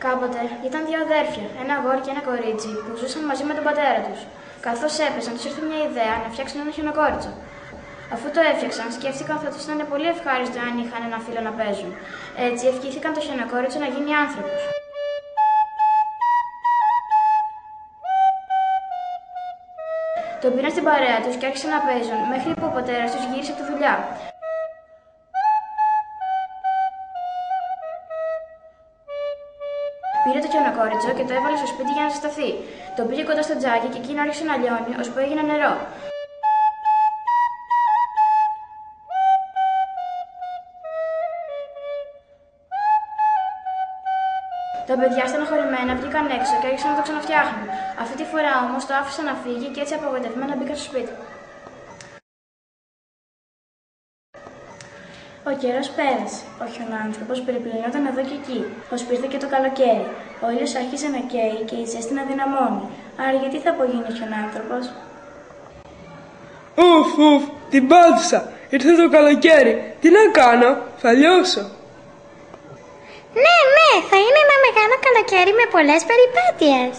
Κάποτε ήταν δύο αδέρφια, ένα αγόρι και ένα κορίτσι, που ζούσαν μαζί με τον πατέρα τους. Καθώς έπεσαν, τους ήρθε μια ιδέα να φτιάξουν ένα χιονοκόριτσο. Αφού το έφτιαξαν, σκέφτηκαν ότι θα τους ήταν πολύ ευχάριστο αν είχαν ένα φίλο να παίζουν. Έτσι, ευχήθηκαν το χιονοκόριτσο να γίνει άνθρωπος. Το πήραν στην παρέα τους και άρχισαν να παίζουν, μέχρι που ο πατέρας τους γύρισε από τη δουλειά. Πήρε το χιονοκόριτσο και το έβαλε στο σπίτι για να ζεσταθεί. Το πήγε κοντά στο τζάκι και εκείνο άρχισε να λιώνει, ώσπου έγινε νερό. Τα παιδιά στεναχωρημένα βγήκαν έξω και άρχισαν να το ξαναφτιάχνουν. Αυτή τη φορά όμως το άφησαν να φύγει και έτσι απογοητευμένα μπήκαν στο σπίτι. Ο καιρός πέρασε. Ο χιονάνθρωπος περιπλανιόταν εδώ και εκεί, ώσπου ήρθε και το καλοκαίρι. Ο ήλιος άρχισε να καίει και η ζέστη να δυναμώνει. Άρα γιατί θα απογίνει ο χιονάνθρωπος? Ουφ, την πάτησα. Ήρθε το καλοκαίρι. Τι να κάνω, θα λιώσω. Ναι, θα είναι ένα μεγάλο καλοκαίρι με πολλές περιπέτειες.